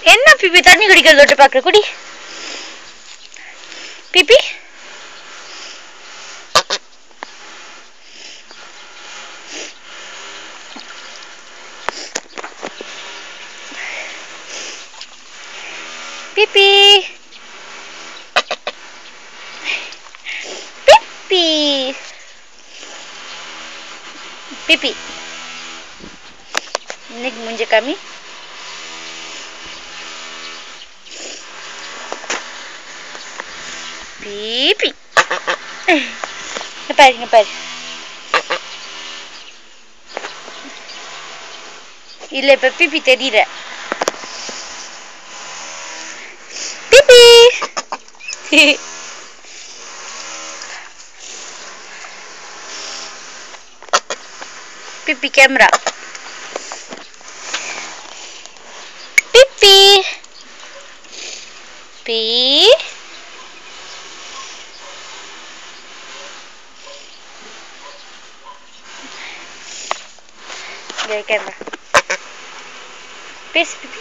என்ன பிபி தண்ணி குடிக்கிறது விட்டு பாக்குற குடி பிபி பிபி பிபி பிபி இன்னைக்கு மூஞ்ச காமி பிபி பாரு பாரு இல்ல இப்ப பிபி தெரியல பிபி பிபி கேமரா பிபி பி கேமரா பேசு பிபி